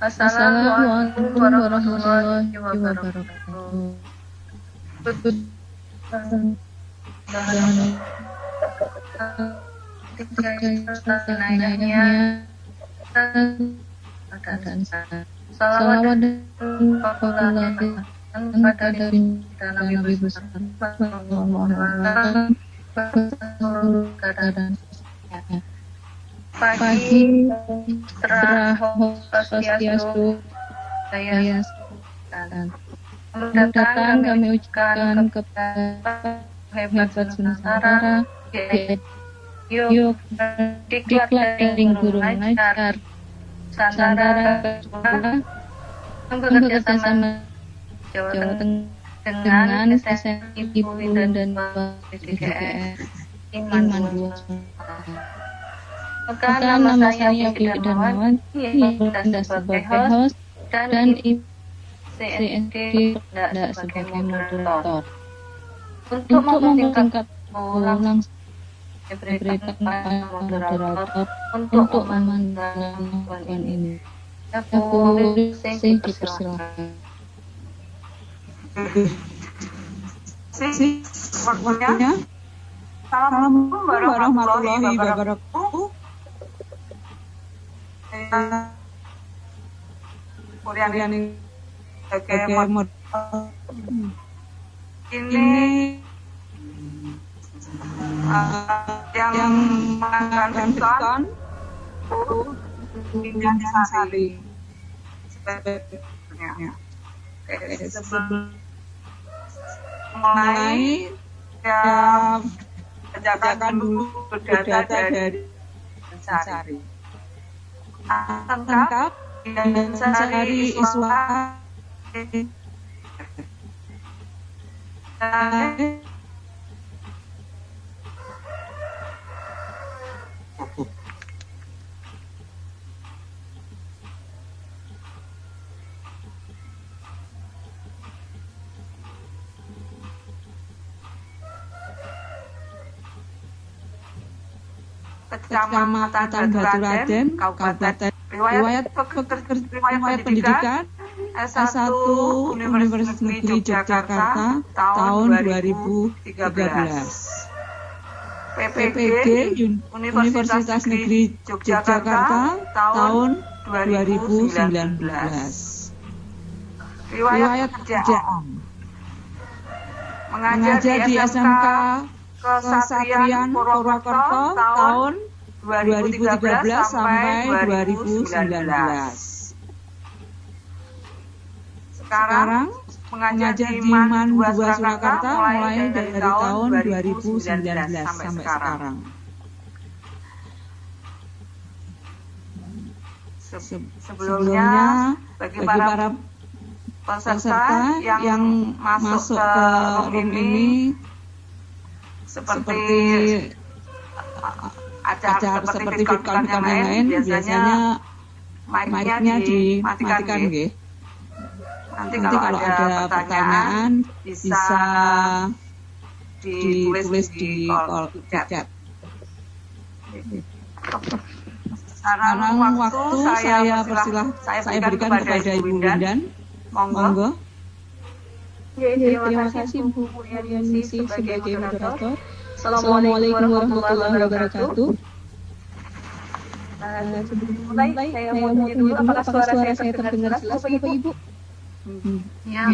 Assalamualaikum warahmatullahi wabarakatuh. Salawat pada Nabi besar pagi setelah Swastiastu saya datang kami ucapkan kepada hebat Nusantara yuk diklat dari guru mengajar Nusantara bekerja sama Jawa Tengah dengan SMI Ibu dan DGS Iman 2. Maka nama saya Yogi Darmawan dan sebagai host dan CND sebagai moderator. Untuk mempersingkat langsung diberikan moderator untuk memanfaatkan ini. Aku dipersilakan. Waktunya. Assalamualaikum warahmatullahi wabarakatuh. Puriani ini yang mengajarkan Indah Sari sebelum mulai ya bacakan dulu data dari Sari. Lengkap dan Sari Iswa Kecamatan Baturaden, Kabupaten. Riwayat pendidikan S1 Universitas Negeri Yogyakarta tahun 2013. PPG Universitas Negeri Yogyakarta tahun 2019. Riwayat pekerjaan mengajar di SMK Kesatrian Purwokerto tahun 2013 sampai 2019. Sekarang mengajar di MAN 2 Surakarta mulai dari tahun 2019 sampai sekarang. Sebelumnya bagi para peserta yang masuk ke room ini seperti acara seperti VidCon yang lain biasanya mic-nya dimatikan nggih. Nanti kalau ada pertanyaan bisa ditulis di kolom chat. Sekarang waktu saya berikan kepada Ibu Windan. Monggo. Terima kasih Bu Yanisi sebagai moderator. Assalamualaikum warahmatullahi wabarakatuh. Sebelum mulai, saya mau tanya dulu apakah suara saya terdengar jelas Bapak Ibu? Ya.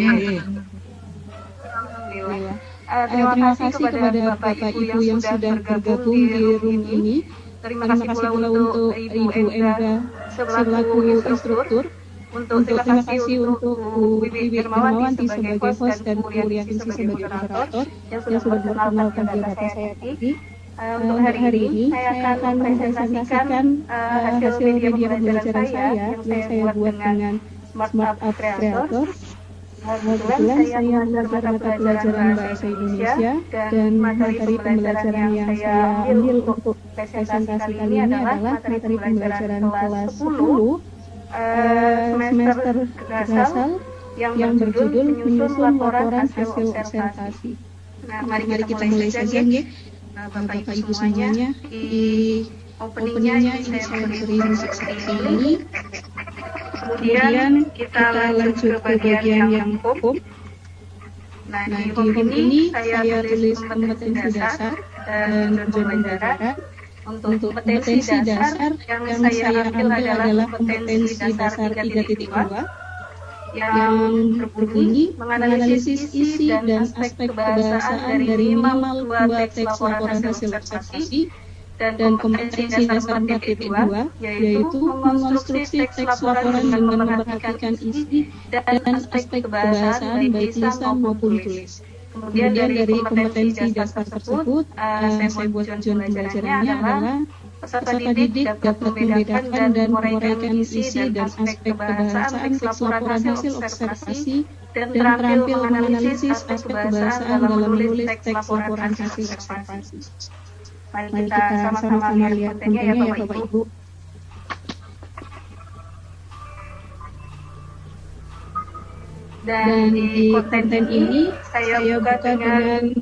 Alhamdulillah. Terima kasih kepada Bapak Ibu yang sudah bergabung di room ini. Terima kasih pula untuk Ibu Enda selaku instruktur. Terima kasih untuk Bu Wiwi Darmawanti sebagai host dan Bu Rianti sebagai moderator yang sudah memperkenalkan kegiatan saya tadi. Untuk hari ini saya akan mempresentasikan hasil media pembelajaran saya yang saya buat dengan Smart Up Creator. Kebetulan saya mengajar mata pelajaran Bahasa Indonesia dan materi pembelajaran yang saya ambil untuk presentasi kali ini adalah materi pembelajaran kelas 10 semester Grasal yang berjudul menyusun laporan hasil observasi. Nah, mari kita mulai saja ya. Bapak Ibu semuanya, di openingnya ini saya beri musik seperti ini. Kemudian kita lanjut ke bagian yang home. Nah, di home ini saya tulis kompetensi dasar dan tujuan pembelajaran. Untuk kompetensi dasar yang saya ambil adalah kompetensi dasar 3.2 yang berbunyi menganalisis isi dan aspek kebahasaan dari minimal 2 teks laporan hasil observasi, dan kompetensi dasar 4.2 yaitu mengonstruksi teks laporan dengan memperhatikan isi dan aspek kebahasaan baik lisan maupun tulis. Kemudian dari kompetensi dasar tersebut, saya buat tujuan pembelajarannya adalah peserta didik dapat membedakan dan menguraikan isi dan aspek kebahasaan teks laporan hasil observasi dan terampil menganalisis aspek kebahasaan dalam menulis teks laporan hasil observasi. Mari kita sama-sama lihat kontennya ya Bapak Ibu. Dan di konten ini saya buka dengan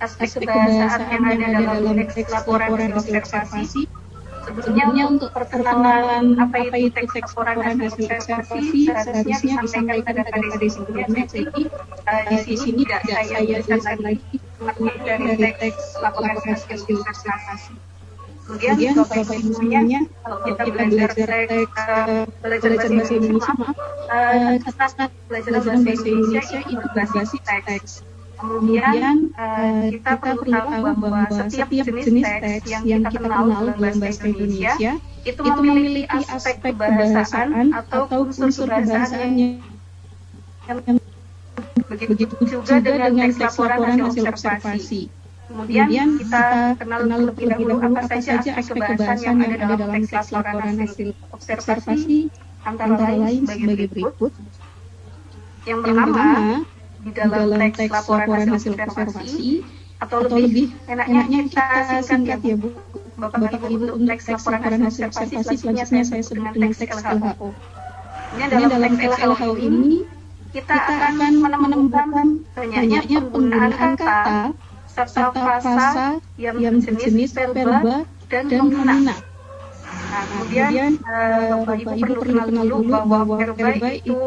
aspek kebahasaan yang ada dalam teks laporan hasil observasi. Sebelumnya untuk perkenalan apa itu teks laporan hasil observasi seharusnya disampaikan pada sebelumnya. Jadi di sini tidak saya jelaskan lagi dari teks laporan hasil observasi. Kemudian Bapak Ibu semuanya, kalau kita belajar bahasa Indonesia, belajar bahasa Indonesia itu berbasis teks. Kemudian kita perlu tahu bahwa setiap jenis teks yang kita kenal dalam bahasa Indonesia itu memiliki aspek kebahasaan atau unsur kebahasaan yang begitu juga dengan teks laporan hasil observasi. Kemudian kita kenal terlebih dahulu apa saja aspek kebahasaan yang ada dalam teks laporan hasil observasi, antara lain sebagai berikut. Yang pertama, di dalam teks laporan hasil observasi, atau lebih enaknya kita singkat ya Bu, Bapak Ibu, untuk teks laporan hasil observasi selanjutnya saya sebut dengan teks LHO. Ini dalam teks LHO ini kita akan menemukan banyaknya penggunaan kata serta frasa yang jenis verba dan nomina. Nah, kemudian Bapak Ibu perlu kenal dulu bahwa verba itu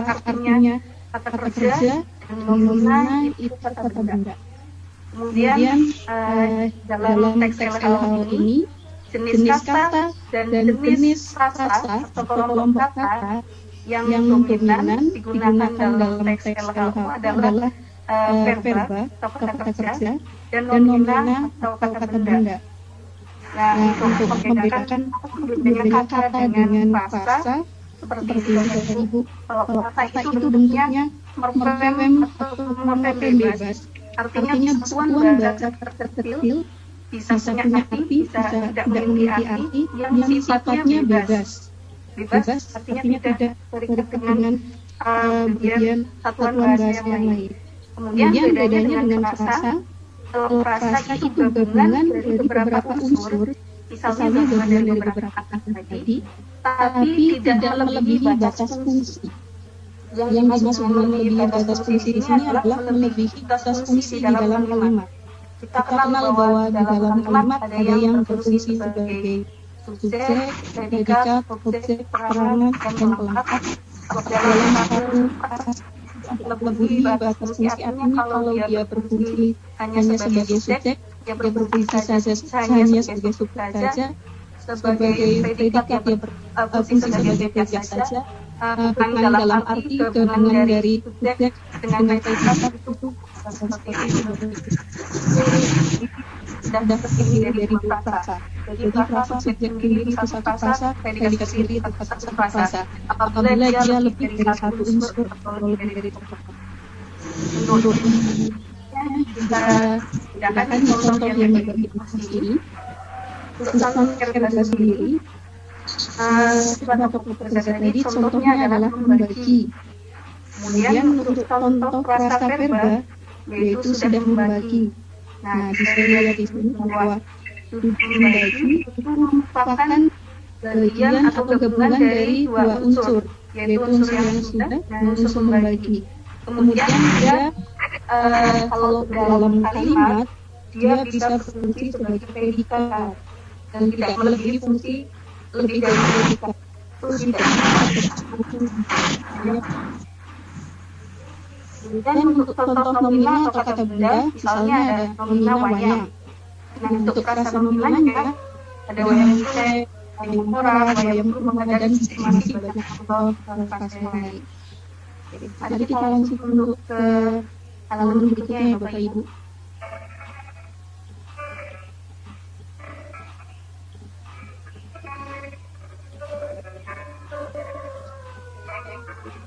artinya kata kerja, dan nomina itu kata benda. Kemudian dalam teks LHO ini jenis kata dan jenis frasa atau kelompok kata yang dominan digunakan dalam teks LHO adalah verba atau kata kerja dan nomina atau kata benda. Nah, untuk membedakan kata dengan frasa seperti Ibu, kalau kata itu bentuknya morfem atau morfem bebas, artinya satuan bahasa terkecil, bisa punya arti, bisa tidak memiliki arti yang sifatnya bebas. Bebas artinya tidak terikat dengan bagian satuan bahasa yang lain. Kemudian bedanya dengan frasa, kalau frasa itu gabungan dari beberapa unsur, misalnya gabungan dari beberapa kata tadi, tapi tidak melebihi batas fungsi. Yang dimaksud melebihi batas fungsi di sini adalah melebihi batas fungsi di dalam kalimat. Kita kenal bahwa di dalam kalimat ada yang berfungsi sebagai subjek, predikat, objek, perangan, dan pelengkap. Dalam satu kata melebihi batas fungsi artinya kalau dia berfungsi hanya sebagai subjek, dia berfungsi hanya sebagai subjek saja, sebagai predikat dia berfungsi sebagai predikat saja, bukan dalam arti gabungan dari subjek dengan predikat itu seperti itu. Sudah terdiri dari dua frasa. Jadi frasa subjek sendiri satu frasa, predikat sendiri satu frasa. Apabila dia lebih dari satu unsur atau lebih dari satu unsur. Kita gunakan contoh yang dibagi sendiri. Tentang verba sendiri. Untuk verba tadi contohnya adalah membagi. Kemudian untuk contoh frasa verba yaitu sudah membagi. Nah, bisa dilihat di sini bahwa membagi itu merupakan bagian atau gabungan dari dua unsur, yaitu unsur yang sudah dan unsur membagi. Kemudian dia kalau dalam kalimat dia bisa berfungsi sebagai predikat dan tidak melebihi fungsi lebih dari predikat. terus juga dan untuk contoh nominal atau kata benda, misalnya ada nomina wayang. Nah, untuk frasa nominalnya ada wayang kulit, wayang orang, wayang rumah, dan masih banyak contoh frasa yang lain. Mari kita langsung untuk ke halaman berikutnya ya Bapak Ibu.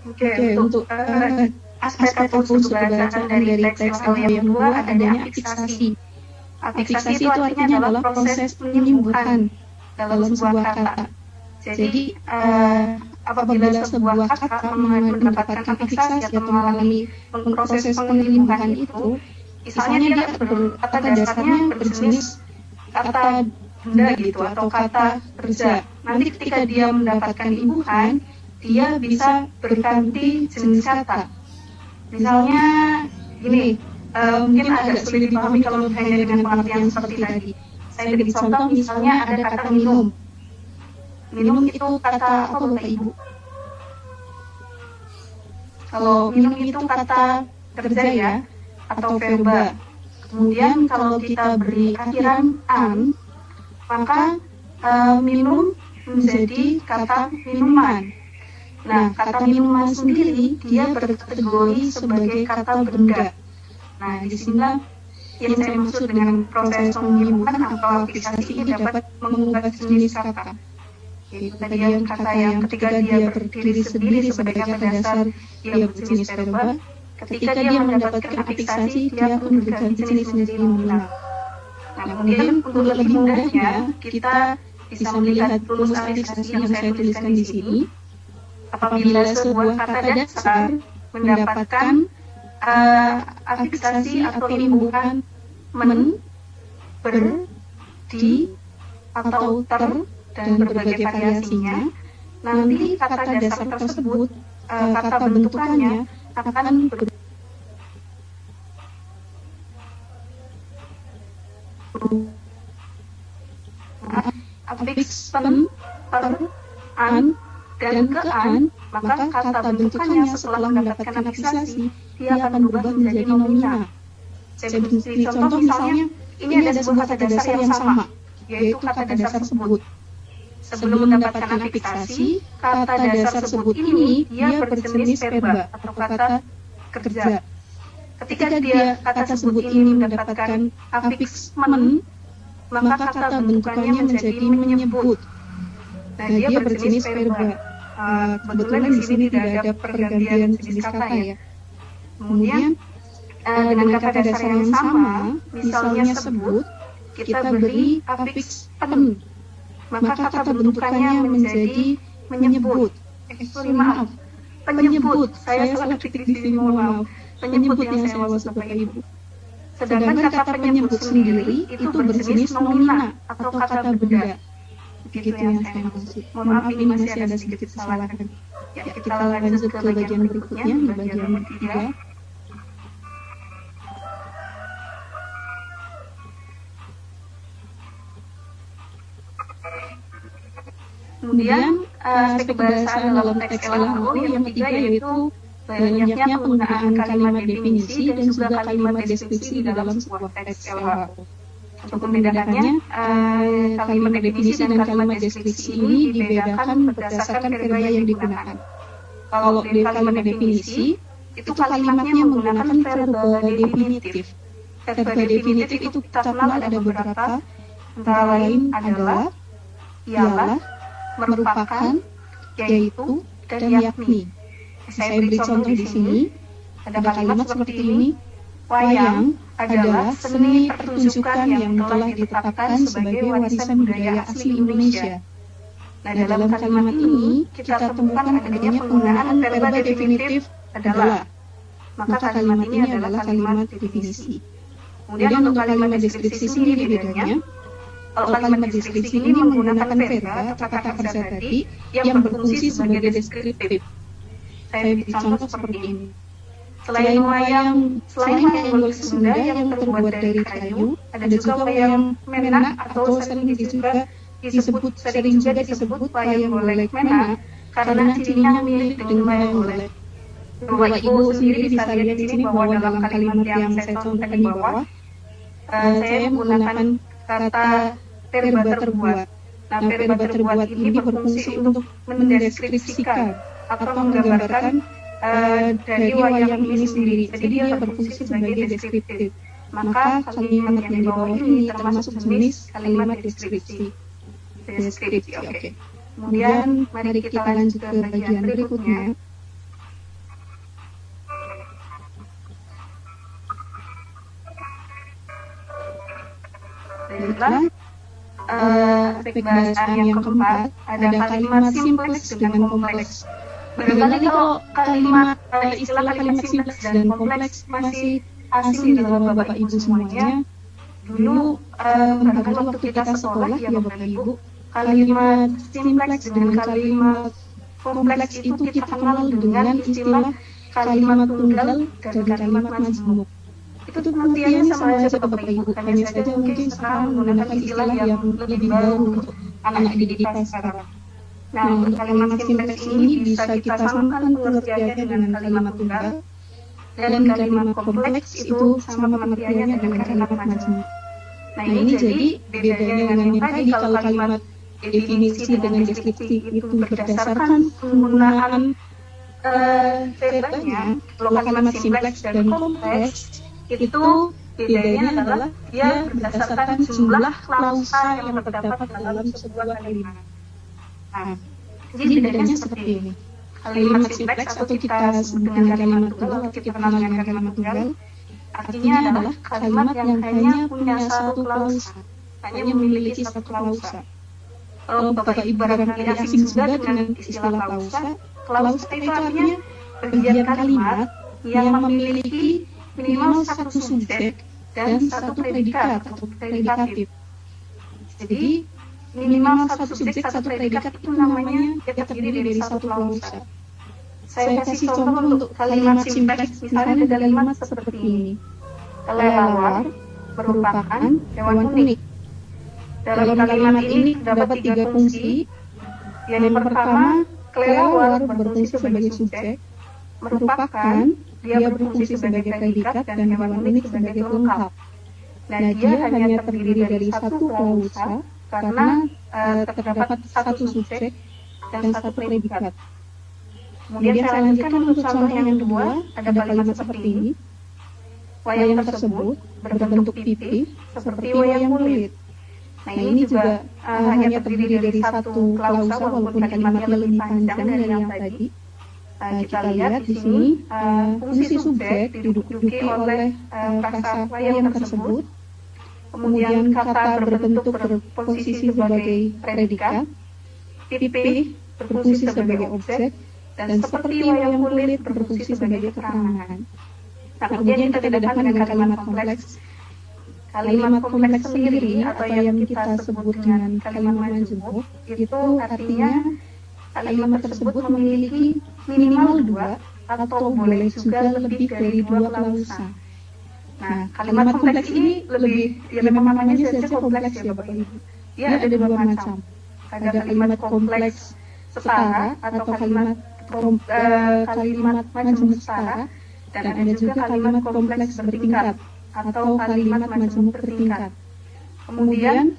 Oke, untuk aspek atau sudut bahasa dari teks LW yang kedua adanya afiksasi. Afiksasi itu artinya adalah proses penyembuhan dalam sebuah kata. Jadi, apabila sebuah kata mendapatkan afiksasi atau mengalami proses penyembuhan itu, misalnya dia kata dasarnya berjenis kata benda gitu atau kata kerja. Nanti ketika dia mendapatkan imbuhan, dia bisa berganti jenis kata. Misalnya gini, mungkin agak sulit dipahami kalau hanya dengan pengertian seperti tadi. Saya beri contoh, misalnya ada kata minum. Minum itu kata apa Bapak Ibu? Kalau minum itu kata kerja ya, atau verba. Kemudian kalau kita beri akhiran an, maka minum menjadi kata minuman. Nah, kata minuman sendiri dia berkategori sebagai kata benda. Nah, di sini yang saya maksud dengan proses penyembuhan atau afiksasi ini dapat mengubah jenis kata. Yaitu tadi yang kata yang ketika dia berdiri sendiri sebagai kata dasar, dia berjenis verba. Ketika dia mendapatkan afiksasi, dia pun berganti jenis menjadi nominal. Nah, kemudian untuk lebih mudahnya, kita bisa melihat rumus afiksasi yang saya tuliskan di sini. Apabila sebuah kata dasar mendapatkan afiksasi atau imbuhan men, ber, di, atau ter, dan berbagai variasinya, nanti kata dasar tersebut, kata bentukannya akan afiks, pen, per, an, dan ke an, maka kata bentukannya setelah mendapatkan afiksasi, dia akan berubah menjadi nominal. Saya beri contoh misalnya, ini ada sebuah kata dasar yang sama, yaitu kata dasar sebut. Sebelum mendapatkan afiksasi, kata dasar sebut ini, dia berjenis verba atau kata kerja. Ketika dia kata sebut ini mendapatkan afiks men, maka kata bentukannya menjadi menyebut. Nah, dia berjenis verba. Kebetulan di sini tidak ada pergantian jenis kata ya. Kemudian dengan kata dasar yang sama, misalnya sebut, kita beri afiks pen, maka kata bentukannya menjadi menyebut. Maaf, penyebut. Saya salah ketik di sini, mohon maaf. Penyebut yang saya maksud Bapak Ibu. Sedangkan kata penyebut sendiri itu berjenis nomina atau kata benda. Begitu yang saya maksud. Mohon maaf, ini masih ada sedikit kesalahan. Ya, kita lanjut ke bagian berikutnya, di bagian ketiga. Kemudian, aspek kebahasaan dalam teks LHO yang ketiga yaitu banyaknya penggunaan kalimat definisi dan juga kalimat deskripsi di dalam sebuah teks LHO. Untuk membedakannya, kalimat definisi dan kalimat deskripsi ini dibedakan berdasarkan verba yang digunakan. Kalau di kalimat definisi, itu kalimatnya menggunakan verba definitif. Verba definitif itu kita kenal ada beberapa, antara lain adalah, ialah, merupakan, yaitu, dan yakni. Saya beri contoh di sini, ada kalimat seperti ini, wayang adalah seni pertunjukan yang telah ditetapkan sebagai warisan budaya asli Indonesia. Nah, dalam kalimat ini kita temukan adanya penggunaan verba definitif adalah. Maka kalimat ini adalah kalimat definisi. Kemudian untuk kalimat deskripsi sendiri bedanya. Kalau kalimat deskripsi ini menggunakan verba atau kata kerja tadi yang berfungsi sebagai deskriptif. Saya beri contoh seperti ini. Selain wayang golek Sunda yang terbuat dari kayu, ada juga wayang menak atau sering juga sering juga disebut wayang golek Menak karena cirinya mirip dengan wayang golek. Bapak Ibu sendiri bisa lihat di sini bahwa dalam kalimat yang saya contohkan di bawah, saya menggunakan kata verba terbuat. Nah, verba terbuat ini berfungsi untuk mendeskripsikan atau menggambarkan dari wayang ini sendiri. Jadi dia berfungsi sebagai deskriptif. Maka kalimat yang di bawah ini termasuk jenis kalimat deskripsi. Oke. Kemudian mari kita lanjut ke bagian berikutnya. Baiklah, aspek bahasa yang keempat ada kalimat simpleks dengan kompleks. Barangkali kalau istilah kalimat simpleks dan kompleks masih asing di dalam Bapak Ibu semuanya. Dulu barangkali waktu kita sekolah ya Bapak Ibu, kalimat simpleks dengan kalimat kompleks itu kita kenal dengan istilah kalimat tunggal dan kalimat majmuk. Itu pengertiannya sama aja Bapak Ibu, hanya saja mungkin sekarang menggunakan istilah yang lebih baru untuk anak didik kita sekarang. Nah, untuk kalimat simpleks ini bisa kita samakan pengertiannya dengan kalimat tunggal, dan kalimat kompleks itu sama pengertiannya dengan kalimat majmuk. Nah, ini jadi bedanya dengan yang tadi. Kalau kalimat definisi dengan deskripsi itu berdasarkan penggunaan verbanya, kalau kalimat simpleks dan kompleks itu bedanya adalah dia berdasarkan jumlah klausa yang terdapat dalam sebuah kalimat. Nah, jadi bedanya seperti ini. Kalimat simpleks atau kita sebut dengan kalimat tunggal atau kita kenal dengan kalimat tunggal artinya adalah kalimat yang hanya punya satu klausa, hanya memiliki satu klausa. Kalau Bapak Ibu barangkali asing juga dengan istilah klausa, klausa itu artinya bagian kalimat yang memiliki minimal satu subjek dan satu predikat atau predikatif. Jadi minimal satu subjek, satu predikat itu namanya terdiri dari satu klausa. Saya kasih contoh untuk kalimat simpleks, misalnya ada kalimat seperti ini. Kelelawar merupakan hewan unik. Dalam kalimat ini terdapat 3 fungsi. Yang pertama, kelelawar berfungsi sebagai subjek, merupakan dia berfungsi sebagai predikat, dan hewan unik sebagai pelengkap. Nah, dia hanya terdiri dari satu klausa karena terdapat satu subjek dan satu predikat. Kemudian saya lanjutkan untuk contoh yang kedua, ada kalimat seperti ini. Wayang tersebut berbentuk pipih seperti wayang kulit. Nah, ini juga hanya terdiri dari satu klausa walaupun kalimatnya lebih panjang dari yang tadi. Kita lihat di sini fungsi subjek diduduki oleh frasa wayang tersebut. Kemudian kata berbentuk berposisi sebagai predikat, pipih berfungsi sebagai objek, dan seperti wayang kulit berfungsi sebagai keterangan. Nah, kemudian kita tidakkan dengan kalimat kompleks. Kalimat kompleks sendiri atau yang kita sebut dengan kalimat majmuk itu artinya kalimat tersebut memiliki minimal 2 atau boleh juga lebih dari 2 klausa. Nah, kalimat kompleks ini lebih, ya memang namanya saja kompleks ya Bapak Ibu. Dia ada 2 macam. Ada kalimat kompleks setara atau kalimat majmuk setara, dan ada juga kalimat kompleks bertingkat atau kalimat majmuk bertingkat. Kemudian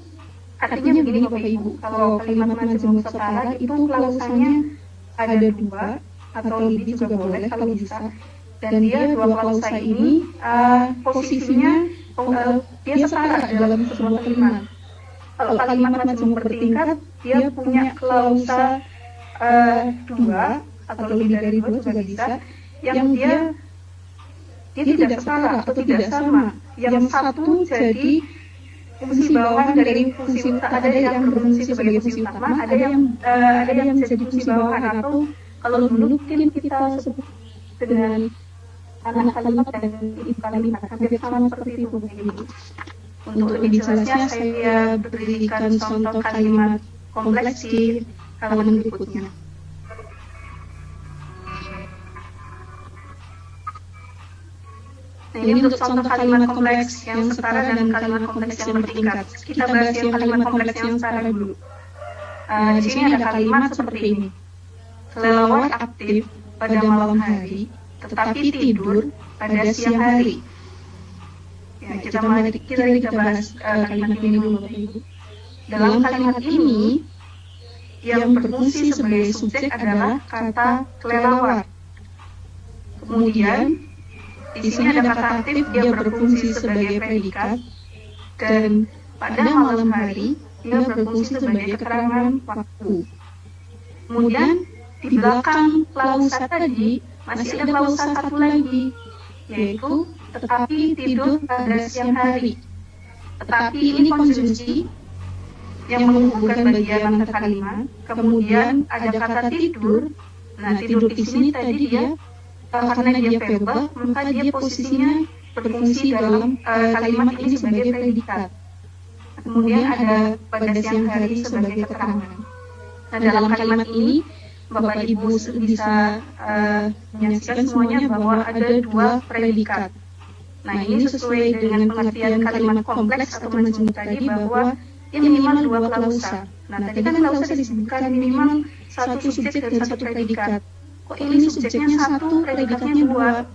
artinya begini Bapak Ibu, kalau kalimat majmuk setara itu klausanya ada 2 atau lebih juga boleh kalau bisa, dan dia 2 klausa ini posisinya dia setara dalam sebuah kalimat. Kalau kalimat majmuk bertingkat dia punya klausa 2 atau lebih dari 2 juga bisa, yang dia tidak setara atau tidak sama. Yang satu jadi fungsi bawahan dari fungsi utama, ada yang berfungsi sebagai fungsi utama, ada yang jadi fungsi bawahan, atau kalau dulu mungkin kita sebut dengan anak kalimat dan ibu kalimat, hampir sama seperti itu. Untuk lebih jelasnya saya berikan contoh kalimat kompleks di halaman berikutnya. Nah, ini untuk contoh kalimat kompleks yang setara dan kalimat kompleks yang bertingkat. Kita bahas yang kalimat kompleks yang setara dulu. Di sini ada kalimat seperti ini. Kelelawar aktif pada malam hari, tetapi tidur pada siang hari. Ya, kita bahas kalimat ini dulu, Bapak Ibu. Dalam kalimat ini, yang berfungsi sebagai subjek adalah kata kelelawar. Kemudian, di sini ada kata aktif, dia berfungsi sebagai predikat, dan pada malam hari, dia berfungsi sebagai keterangan waktu. Kemudian, di belakang klausa tadi, masih ada klausa satu lagi, yaitu tetapi tidur pada siang hari. Tetapi ini konjungsi yang menghubungkan bagian antar kalimat. Kemudian ada kata tidur. Nah, tidur di sini tadi dia karena dia verbal, maka dia posisinya berfungsi dalam kalimat ini sebagai predikat. Kemudian ada pada siang hari sebagai keterangan. Nah, dalam kalimat ini Bapak Ibu bisa menyaksikan semuanya bahwa ada dua predikat. Nah, ini sesuai dengan pengertian kalimat kompleks atau majemuk tadi bahwa dia minimal dua klausa. Nah, tadi kan klausa disebutkan minimal satu subjek dan satu predikat. Kok ini subjeknya satu, predikatnya dua?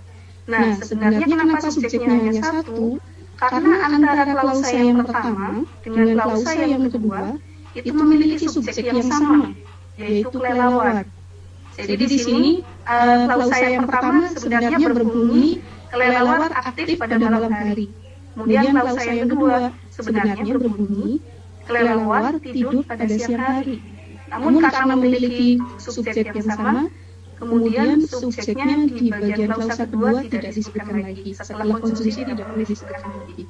Nah, sebenarnya kenapa subjeknya hanya satu? Karena antara klausa yang pertama dengan klausa yang kedua itu memiliki subjek yang sama, yaitu kelelawar. Jadi di sini klausa yang pertama sebenarnya berbunyi kelelawar aktif pada malam hari. Kemudian klausa yang kedua sebenarnya berbunyi kelelawar tidur pada siang hari. Namun karena memiliki subjek yang sama, kemudian subjeknya di bagian klausa kedua tidak disebutkan lagi. Setelah konjungsi tidak boleh disebutkan lagi.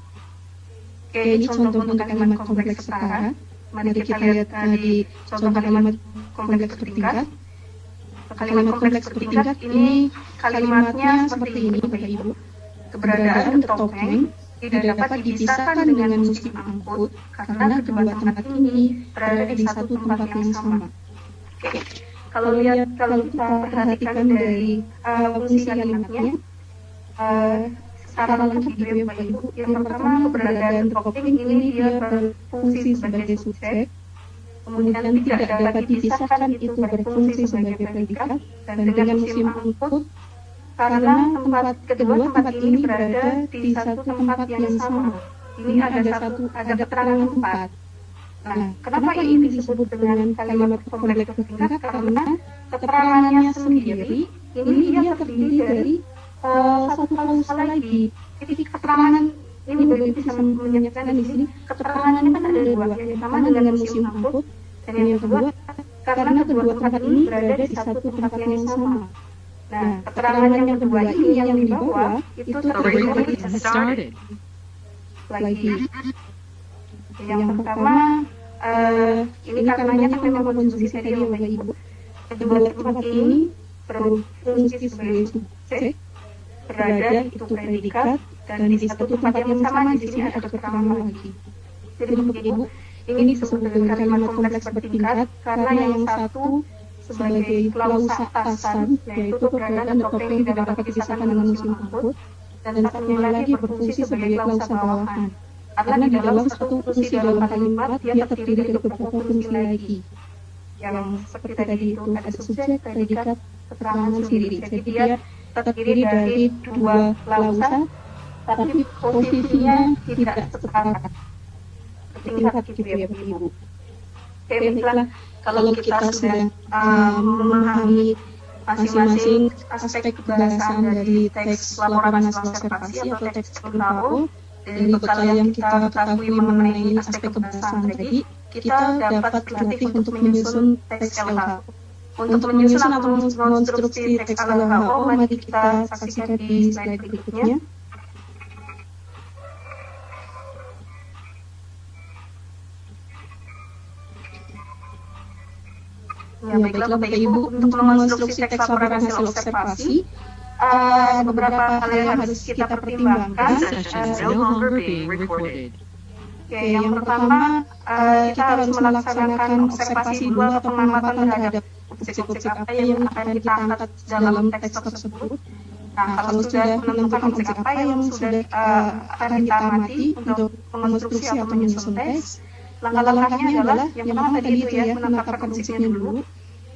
Oke, ini contoh untuk kalimat kompleks setara. Mari kita lihat tadi contoh kalimat kompleks bertingkat. Kalimat kompleks bertingkat ini kalimatnya seperti ini, Bapak Ibu. Keberadaan topeng tidak dapat dipisahkan dengan musim angkut karena kedua tempat ini berada di satu tempat yang sama. Oke, kalau kita perhatikan dari fungsi kalimatnya, secara lengkap gitu ya Bapak Ibu. Yang pertama, keberadaan topeng ini dia berfungsi sebagai subjek. Kemudian tidak dapat dipisahkan itu berfungsi sebagai predikat, dan dengan musim angkut karena kedua tempat ini berada di satu tempat yang sama. Ini ada keterangan tempat. Nah, kenapa ini disebut dengan kalimat kompleks bertingkat? Karena keterangannya sendiri ini dia terdiri dari satu klausa lagi. Jadi keterangan ini Bapak bisa menyaksikan di sini keterangannya kan ada dua, yang pertama dengan musim angkut, dan yang kedua karena kedua tempat ini berada di satu tempat yang sama. Nah, keterangan yang kedua ini yang dibawa itu terdiri lagi. Yang pertama ini karenanya kan memang konjungsi tadi ya Bapak Ibu. Kedua tempat ini berfungsi sebagai subjek, berada itu predikat, dan di satu tempat yang sama di sini ada keterangan lagi. Jadi Bapak Ibu, ini disebut dengan kalimat kompleks bertingkat karena yang satu sebagai klausa atasan, yaitu keberadaan topeng tidak dapat dipisahkan dengan musim angkut, dan satunya lagi berfungsi sebagai klausa bawahan. Karena di dalam satu fungsi dalam kalimat dia terdiri dari beberapa fungsi lagi. Yang seperti tadi itu ada subjek, predikat, keterangan sendiri. Jadi dia terdiri dari dua klausa, tapi posisinya tidak sepakat. Bertingkat gitu ya Bapak Ibu. Oke, baiklah. Kalau kita sudah memahami masing-masing aspek kebahasaan dari teks laporan hasil observasi atau teks LHO, dari bekal yang kita ketahui mengenai aspek kebahasaan tadi, kita dapat berlatih untuk menyusun teks LHO. Untuk menyusun atau mengonstruksi teks LHO, mari kita saksikan di slide berikutnya. Ya, baiklah Bapak Ibu, untuk mengonstruksi teks laporan hasil observasi, beberapa hal yang harus kita pertimbangkan. Oke, yang pertama, kita harus melaksanakan observasi dulu atau pengamatan terhadap objek-objek apa yang akan kita angkat dalam teks tersebut. Nah, kalau sudah menentukan objek apa yang sudah akan kita amati untuk mengonstruksi atau menyusun teks, Langkah-langkahnya adalah yang pertama tadi itu ya, menetapkan prinsipnya dulu.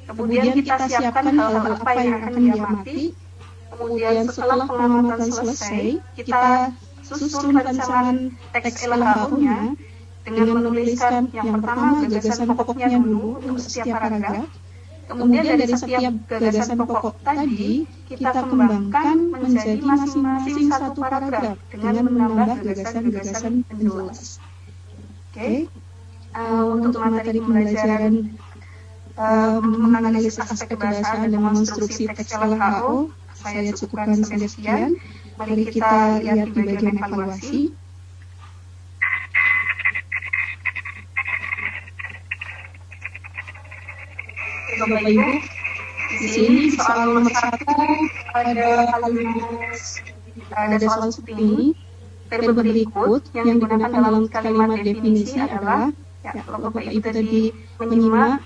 Kemudian kita siapkan hal-hal apa yang akan diamati. Kemudian setelah pengamatan selesai, kita susun rancangan teks LHO-nya dengan menuliskan yang pertama gagasan pokoknya dulu untuk setiap paragraf. Kemudian dari setiap gagasan pokok tadi, kita kembangkan menjadi masing-masing satu paragraf dengan menambah gagasan-gagasan penjelas. Oke. Untuk materi pembelajaran menganalisis aspek kebahasaan dan mengonstruksi teks LHO, saya cukupkan sampai sekian. Mari kita lihat di bagian evaluasi. Bapak Ibu, di sini soal nomor 1 ada soal seperti ini. Verba berikut yang digunakan dalam kalimat definisi adalah, ya, kalau Bapak Ibu tadi menyimak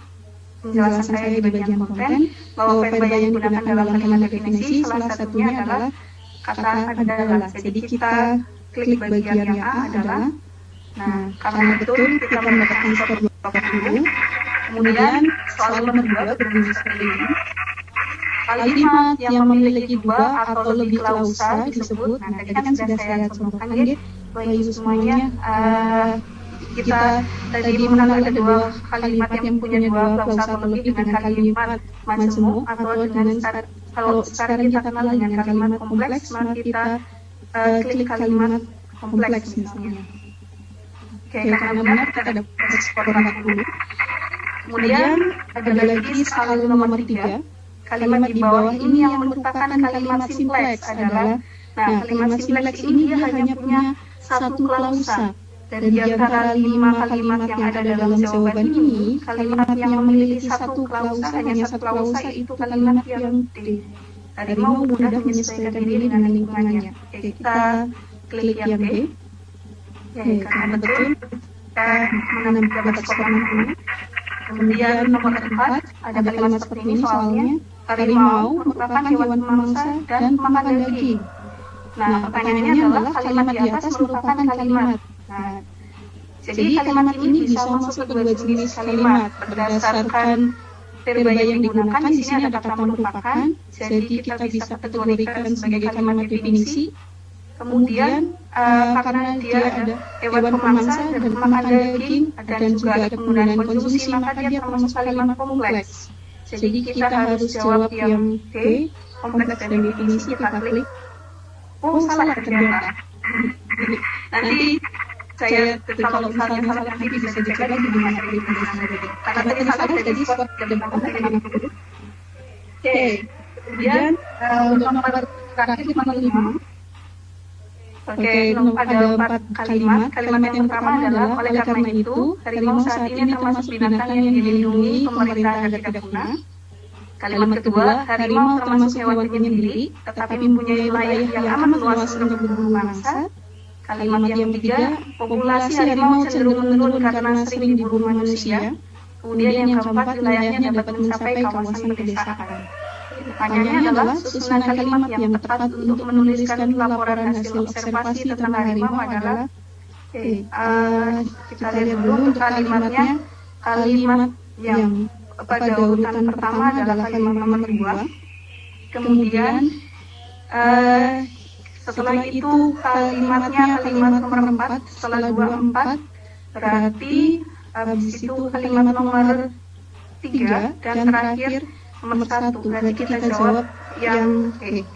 penjelasan saya di bagian konten, bahwa verba yang digunakan dalam kalimat definisi salah satunya adalah kata adalah. Jadi kita klik bagian yang A adalah. Nah, karena betul kita mendapatkan skor 20. Kemudian soal nomor 2 berbunyi seperti ini. Kalimat yang memiliki 2 atau lebih klausa disebut. Nah, tadi kan sudah saya contohkan ya, Bapak Ibu semuanya. Kita tadi mengenal ada 2 kalimat yang punya 2 klausa atau lebih dengan kalimat majemuk atau dengan kalau sekarang kita kenal dengan kalimat kompleks, maka kita klik kalimat kompleks misalnya. Oke, karena benar kita dapat skor 40. Kemudian ada lagi soal nomor 3. Kalimat di bawah ini yang merupakan kalimat simpleks adalah, nah, kalimat simpleks ini dia hanya punya 1 klausa. Dan di antara 5 kalimat yang ada dalam jawaban ini, kalimat yang memiliki 1 klausa, hanya 1 klausa itu kalimat yang D. Harimau mudah menyesuaikan diri dengan lingkungannya. Oke, kita klik yang D. Oke, karena betul kita mendapat skor 60. Kemudian nomor 4 ada kalimat seperti ini soalnya. Harimau merupakan hewan pemangsa dan pemakan daging. Nah, pertanyaannya adalah kalimat di atas merupakan kalimat. Nah, jadi kalimat ini bisa masuk ke 2 jenis kalimat berdasarkan verba yang digunakan. Di sini ada kata merupakan, jadi kita bisa kategorikan sebagai kalimat definisi. Kemudian karena dia ada hewan pemangsa dan pemakan daging dan juga ada penggunaan konsumsi, maka dia termasuk kalimat kompleks. Jadi kita harus jawab yang D, kompleks dan definisi, kita klik. Oh, salah ternyata. Nanti saya kalau misalnya salah nanti bisa dicoba di mana di penjelasan tadi. Karena tadi salah jadi skor dan kompleks mana dulu. Oke. Kemudian untuk nomor terakhir nomor 5. Oke, ada 4 kalimat. Kalimat yang pertama adalah, oleh karena itu, harimau saat ini termasuk binatang yang dilindungi pemerintah agar tidak punah. Kalimat kedua, harimau termasuk hewan penyendiri, tetapi mempunyai wilayah yang amat luas untuk berburu mangsa. Kalimat yang ketiga, populasi harimau cenderung menurun karena sering diburu manusia. Kemudian yang keempat, wilayahnya dapat mencapai kawasan pedesaan. Pertanyaannya adalah susunan kalimat yang tepat untuk menuliskan laporan hasil observasi tentang harimau adalah, kita lihat dulu untuk kalimatnya. Kalimat yang pada urutan pertama adalah kalimat nomor 2. Kemudian setelah itu kalimatnya kalimat nomor 4, setelah 2, 4, berarti habis itu kalimat nomor 3 dan terakhir nomor 1. Berarti kita jawab yang D.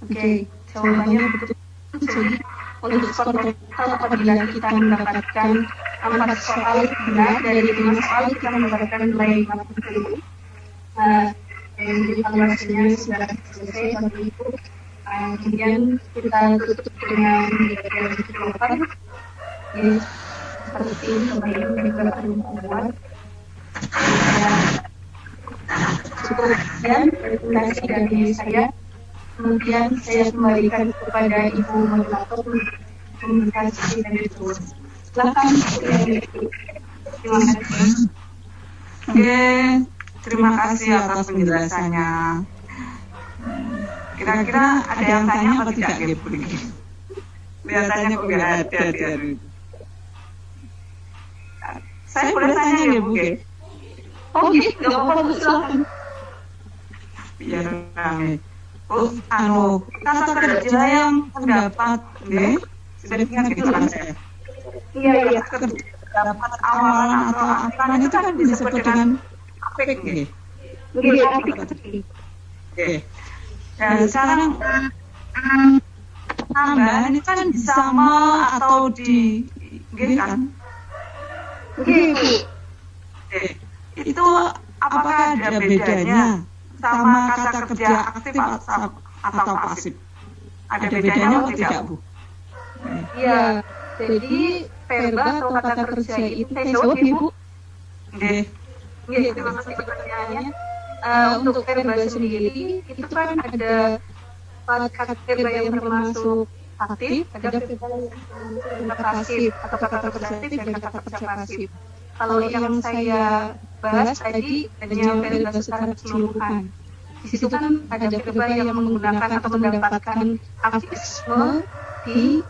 Oke, jawabannya betul. Jadi untuk skor total apabila kita mendapatkan 4 soal benar dari 5 soal, kita mendapatkan nilai 80. Jadi evaluasinya sudah selesai Bapak Ibu. Kemudian kita tutup dengan jawaban. Jadi seperti ini Bapak Ibu juga perlu membuat. Cukup sekian rekomendasi dari saya. Kemudian saya kembalikan kepada Ibu Moderator untuk komunikasi dari itu. Silakan. Terima kasih. Oke, terima kasih atas penjelasannya. Kira-kira ada yang tanya apa tidak, Bu? Biasanya kok nggak ada. Saya boleh tanya ya Bu? Oh gitu, nggak apa-apa Bu, silakan. Biar rame. Bu, kata kerja yang terdapat, sudah ingat gitu saya. Iya. Terdapat awalan atau akhiran itu kan disebut dengan apik, Iya, apik. Oke. Dan sekarang tambahan itu kan sama atau di, kan? Gitu. Itu apakah ada bedanya sama kata kerja aktif atau pasif? Ada bedanya atau tidak, Bu? Iya. Jadi verba atau kata kerja itu saya jawab ya Bu. Iya, terima kasih pertanyaannya. Untuk verba sendiri itu kan ada kata verba yang termasuk aktif, ada verba yang pasif atau kata kerja aktif dan kata kerja pasif. Kalau yang saya bahas tadi hanya verba secara keseluruhan. Di situ kan ada verba yang menggunakan atau mendapatkan aktivisme di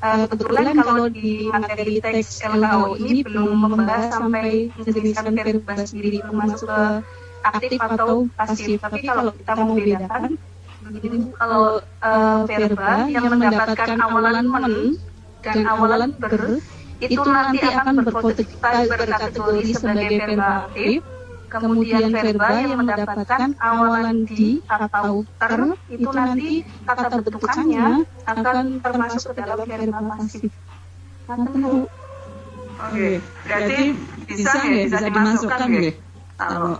kebetulan kalau di materi teks LKO ini belum membahas sampai menjelaskan verba sendiri itu masuk ke aktif atau pasif. Tapi kalau kita mau bedakan, kalau verba yang mendapatkan awalan men dan awalan ber itu nanti akan berkategori sebagai verba aktif. Kemudian verba yang mendapatkan awalan di atau ter itu nanti kata bentukannya akan termasuk ke dalam verba pasif. Oke, berarti bisa dimasukkan ya? Kalau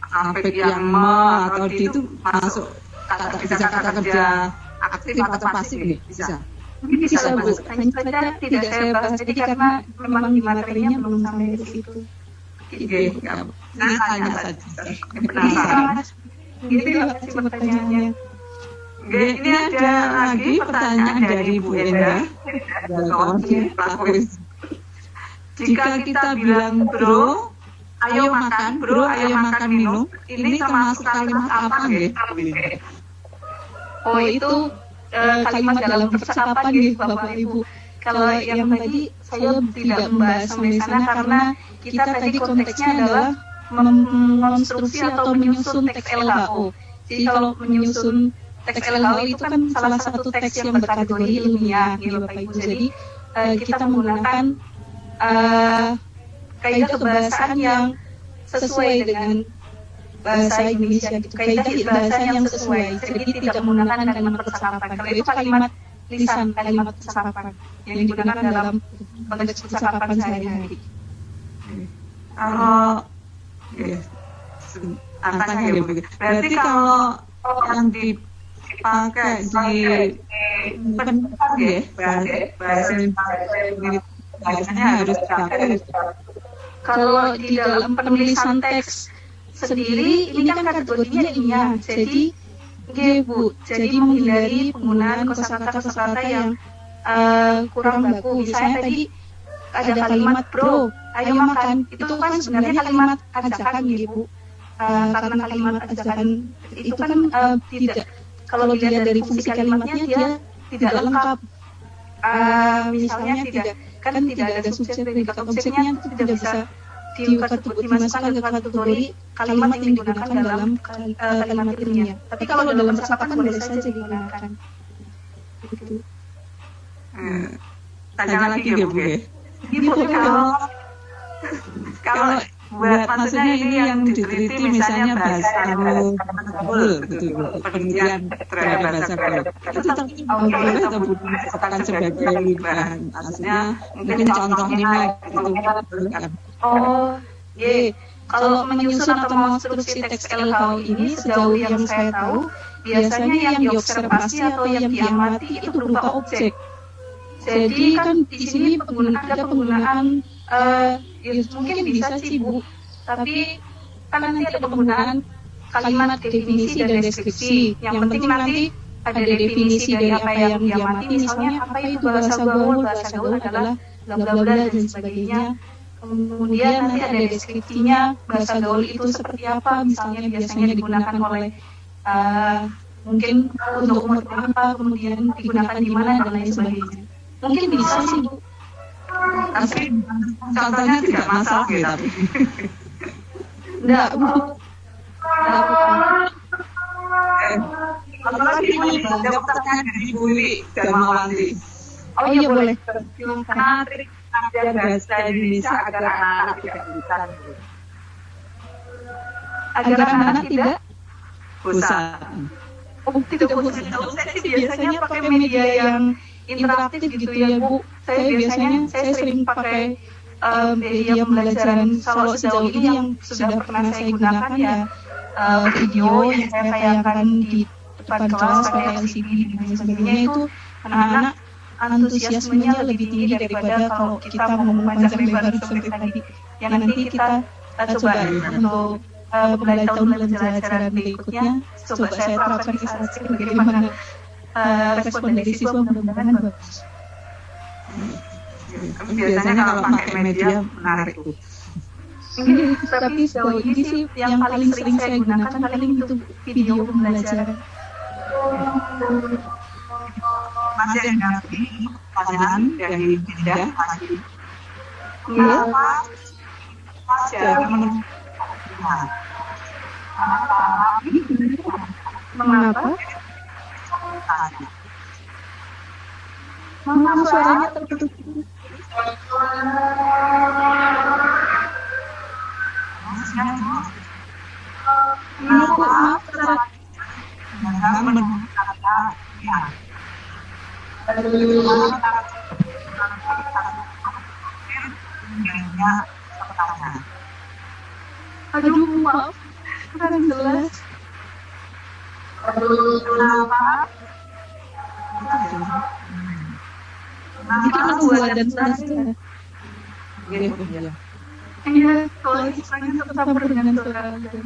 apik yang atau di itu masuk kata kerja aktif atau pasif nih? Bisa Bu, hanya saja tidak saya bahas jadi karena memang di materinya belum sampai ke situ. Nah, tanya saja. Terima kasih pertanyaannya. Ini ada lagi pertanyaan dari Bu Enda. Jika kita bilang bro, ayo makan minum, ini termasuk kalimat apa nggih? Oh itu kalimat dalam percakapan gitu Bapak Ibu. Kalau yang tadi saya tidak membahas sampai sana karena kita tadi konteksnya adalah mengonstruksi atau menyusun teks LHO. Jadi kalau menyusun teks LHO itu kan salah satu teks yang berkategori ilmiah, gitu Bapak Ibu. Jadi kita menggunakan kaidah kebahasaan yang sesuai dengan bahasa Indonesia, gitu. Kaidah bahasa yang sesuai. Jadi tidak menggunakan kalimat percakapan. Kalau itu kalimat lisan, kalimat percakapan yang digunakan dalam konteks percakapan sehari-hari. Tanya ya, berarti kalau yang dipakai di pendapat ya, bahasanya harus dipakai. Kalau di dalam penulisan teks sendiri, ini kan kategorinya ilmiah, jadi Bu, jadi menghindari penggunaan kosakata yang kurang baku. Misalnya tadi ada kalimat bro, ayo makan, itu kan sebenarnya kalimat ajakan Bu. Karena kalimat ajakan itu kan tidak, kalau dilihat dari fungsi kalimatnya dia tidak lengkap. Misalnya tidak ada subjek predikat objeknya, itu tidak bisa dimasukkan ke kategori kalimat yang digunakan dalam kalimat ilmiah. Tapi kalau dalam percakapan boleh saja digunakan. Begitu. Tanya lagi ya Bu ya. Kalau buat maksudnya ini yang diteliti misalnya bahasa gaul gitu, penelitian terhadap bahasa gaul itu boleh atau bukan sebagai bahan, maksudnya mungkin contohnya gitu kan. Oh, kalau menyusun atau mengonstruksi teks LHO ini sejauh yang saya tahu biasanya yang diobservasi atau yang diamati itu berupa objek. Jadi kan di sini ada penggunaan mungkin bisa sih Bu, tapi kan nanti ada penggunaan kalimat definisi dan deskripsi. Yang penting nanti ada definisi dari apa yang diamati, misalnya apa itu bahasa gaul adalah bla bla bla dan sebagainya. Kemudian nanti ada deskripsinya, bahasa gaul itu seperti apa, misalnya biasanya digunakan oleh mungkin untuk umur berapa, kemudian digunakan di mana dan lain sebagainya. Mungkin bisa sih Bu. Tapi contohnya tidak masalah ya tapi. Enggak, Bu. Enggak apa-apa. Apalagi ini ada pertanyaan dari Ibu Wiwi Darmawanti. Oh iya boleh. Karena trik ajar bahasa Indonesia agar anak-anak tidak bosan. Agar anak-anak tidak bosan. Oh, tidak bosan. Saya sih biasanya pakai media yang interaktif gitu ya, Bu. Saya sering pakai media pembelajaran. Kalau sejauh ini yang sudah pernah saya gunakan ya video yang saya tayangkan di depan kelas pakai LCD dan sebagainya, itu anak-anak antusiasmenya lebih tinggi daripada kalau kita ngomong panjang lebar seperti tadi. Yang nanti kita coba untuk tahun pembelajaran berikutnya, coba saya terapkan ke saat ini bagaimana respon dari siswa, mudah-mudahan bagus. Biasanya kalau pakai media menarik tuh. Tapi sejauh ini sih yang paling sering saya gunakan paling itu video pembelajaran. Masih ada pertanyaan dari Dinda masih. Iya. Mengapa? Mama suaranya tertutup. Maaf. Aduh, maaf. Kurang jelas. Itu dua dan selesai. Iya, kalau istilahnya tercampur dengan suara dan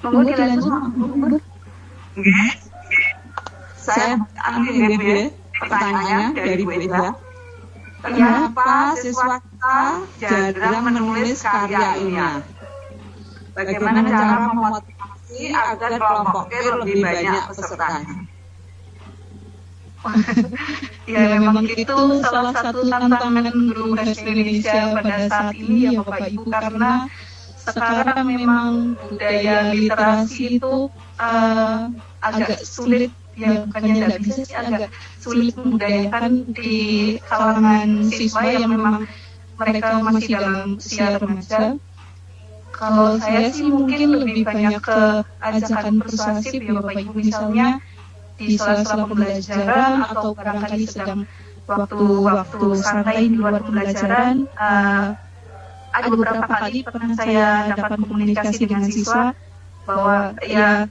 monggo dilanjut. Saya ambil pertanyaannya dari Bu Eda. Kenapa siswa kita jarang menulis karya ilmiah? Bagaimana cara memotivasi agar kelompok K lebih banyak pesertanya? Ya, memang itu salah satu tantangan guru bahasa Indonesia pada saat ini ya Bapak Ibu, karena sekarang memang budaya literasi itu agak sulit, ya bukannya tidak bisa sih, agak sulit membudayakan di kalangan siswa yang memang mereka masih dalam usia remaja. Kalau saya sih mungkin lebih banyak ke ajakan persuasif ya Bapak Ibu, misalnya di sela-sela pembelajaran atau barangkali sedang waktu santai di luar pembelajaran. Ada beberapa kali pernah saya dapat komunikasi dengan siswa bahwa ya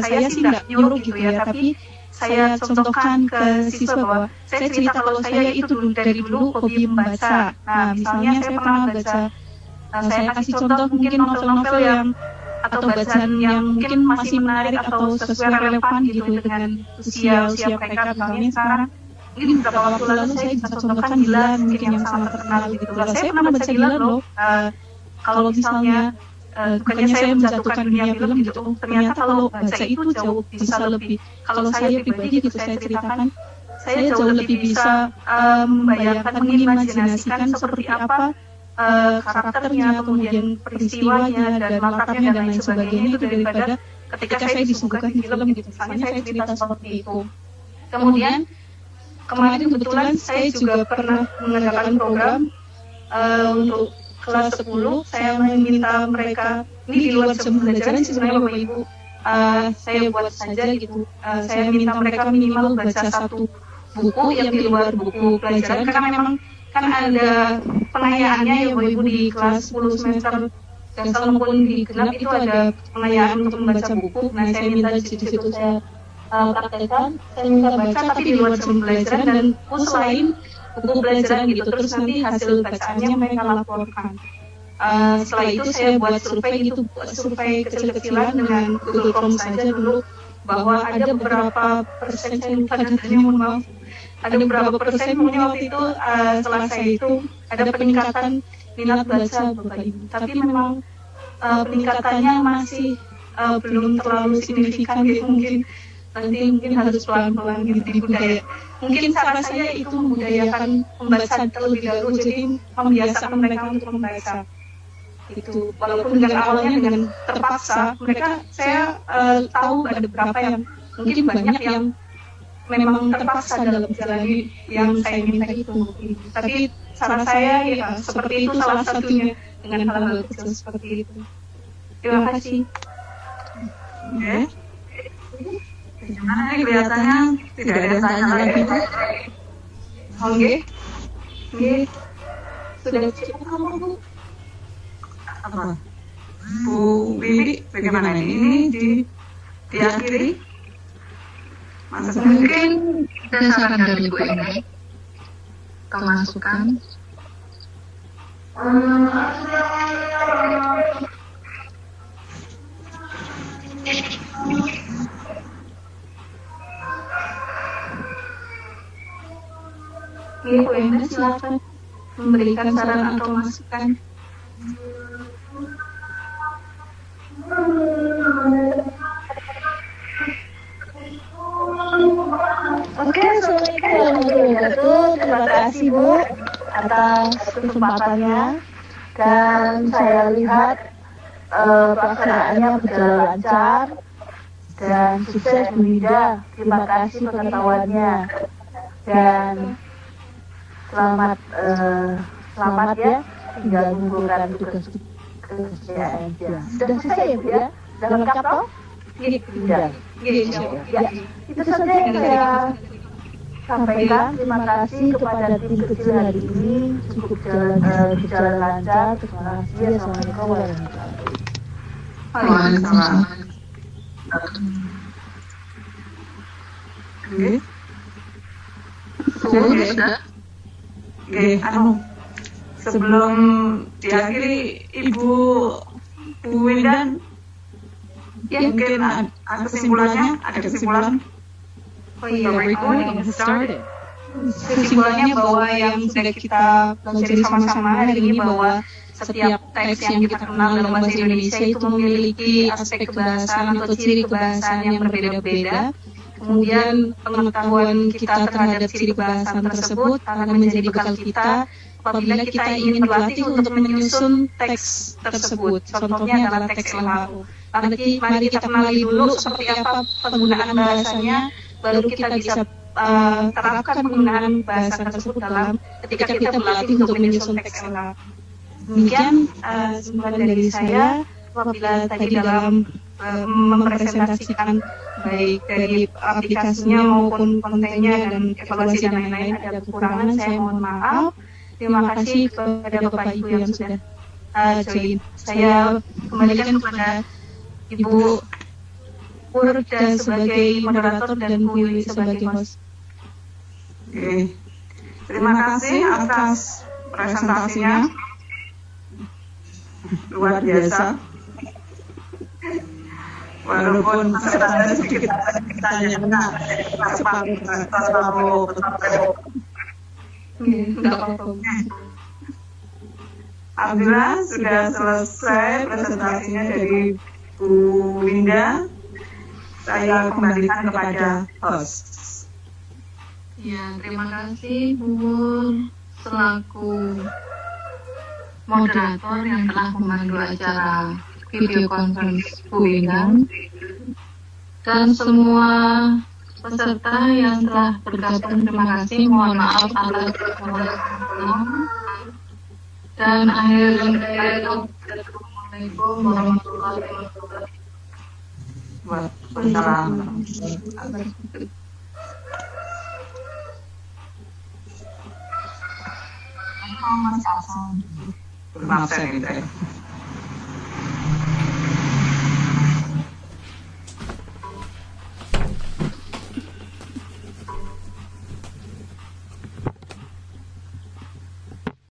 saya sih nggak nyuruh gitu ya, tapi saya contohkan ke siswa bahwa saya cerita kalau saya itu dari dulu hobi membaca. Nah, misalnya saya pernah baca, saya kasih contoh mungkin novel-novel yang atau bacaan yang mungkin masih menarik atau sesuai relevan gitu dengan usia mereka. Misalnya sekarang ini beberapa waktu lalu saya bisa contohkan Dilan, mungkin yang sangat terkenal gitu. Saya pernah baca Dilan loh. Kalau misalnya bukannya saya menjatuhkan dunia film gitu, ternyata kalau baca itu jauh bisa lebih. Kalau saya pribadi gitu saya ceritakan, saya jauh lebih bisa membayangkan, mengimajinasikan seperti apa karakternya, kemudian peristiwanya dan latarnya dan lain sebagainya itu daripada ketika saya disuguhkan di film gitu. Misalnya saya cerita seperti itu. Kemudian kemarin kebetulan saya juga pernah mengadakan program untuk kelas 10. Saya meminta mereka, ini di luar jam pembelajaran sih sebenarnya Bapak Ibu, saya buat saja gitu. Saya minta mereka minimal baca satu buku yang di luar buku pelajaran, karena memang kan ada pengayaannya ya Bapak Ibu di kelas 10 semester dasar maupun di genap itu ada pengayaan untuk membaca buku. Nah, saya minta di situ saya praktekkan, saya minta baca tapi di luar jam pembelajaran, dan selain buku pelajaran gitu. Terus nanti hasil bacaannya mereka laporkan. Setelah itu saya buat survei gitu, survei kecil-kecilan dengan Google Form saja dulu, bahwa ada beberapa persen, saya lupa datanya, mohon maaf, ada beberapa persen pokoknya waktu itu setelah saya itu ada peningkatan minat baca Bapak Ibu. Tapi memang peningkatannya masih belum terlalu signifikan gitu, mungkin harus pelan-pelan gitu dibudaya. Mungkin cara saya itu membudayakan membaca terlebih dahulu, jadi membiasakan mereka untuk membaca. Itu walaupun dengan awalnya dengan terpaksa, saya tahu ada beberapa yang mungkin banyak yang memang terpaksa dalam menjalani yang saya minta itu. Tapi cara saya ya seperti itu salah satunya, dengan hal-hal kecil seperti itu. Terima kasih. Oke. Gimana nih, kelihatannya tidak ada yang tanya lagi. Oke. Sudah cukup apa, Bu? Apa? Bu Wiwi, bagaimana ini diakhiri? Mungkin ada saran dari Bu Eni atau masukan? Bu Eni, silakan memberikan saran atau masukan. Oke, Assalamualaikum warahmatullahi wabarakatuh. Terima kasih Bu atas kesempatannya, dan saya lihat pelaksanaannya berjalan lancar dan sukses Bu Winda. Terima kasih pengetahuannya dan selamat ya, tinggal mengumpulkan tugas aja. Sudah selesai ya Bu ya? Sudah lengkap toh? Sudah. Ya, itu saja yang saya sampaikan. Terima kasih kepada tim kecil hari ini, cukup berjalan lancar. Terima kasih. Assalamualaikum warahmatullahi wabarakatuh. Waalaikumsalam. Oke. Sudah. Oke, sebelum diakhiri Ibu Windan, mungkin ada kesimpulannya, ada kesimpulan. Oh iya, recording has started. Kesimpulannya bahwa yang sudah kita pelajari sama-sama hari ini, bahwa setiap teks yang kita kenal dalam bahasa Indonesia itu memiliki aspek kebahasaan atau ciri kebahasaan yang berbeda-beda. Kemudian pengetahuan kita terhadap ciri kebahasaan tersebut akan menjadi bekal kita apabila kita ingin berlatih untuk menyusun teks tersebut. Contohnya adalah teks LHO. Mari kita kenali dulu seperti apa penggunaan bahasanya, baru kita bisa terapkan penggunaan bahasa tersebut dalam ketika kita berlatih untuk menyusun teks LHO. Demikian kesimpulan dari saya. Apabila tadi dalam mempresentasikan baik dari aplikasinya maupun kontennya dan evaluasi dan lain-lain ada kekurangan, saya mohon maaf. Terima kasih kepada Bapak Ibu yang sudah join. Saya kembalikan kepada Ibu Purda sebagai moderator dan Bu Wiwi sebagai host. Oke. Terima kasih atas presentasinya. Luar biasa. Walaupun pesertanya sedikit tanya separuh. Enggak apa-apa. Alhamdulillah sudah selesai presentasinya dari Bu Winda. Saya kembalikan kepada host. Ya, terima kasih Bu selaku moderator yang telah memandu acara video conference Bu Windan, dan semua peserta yang telah bergabung. Terima kasih. Mohon maaf atas kesalahan. Dan akhirnya, Assalamualaikum warahmatullahi wabarakatuh. Maaf saya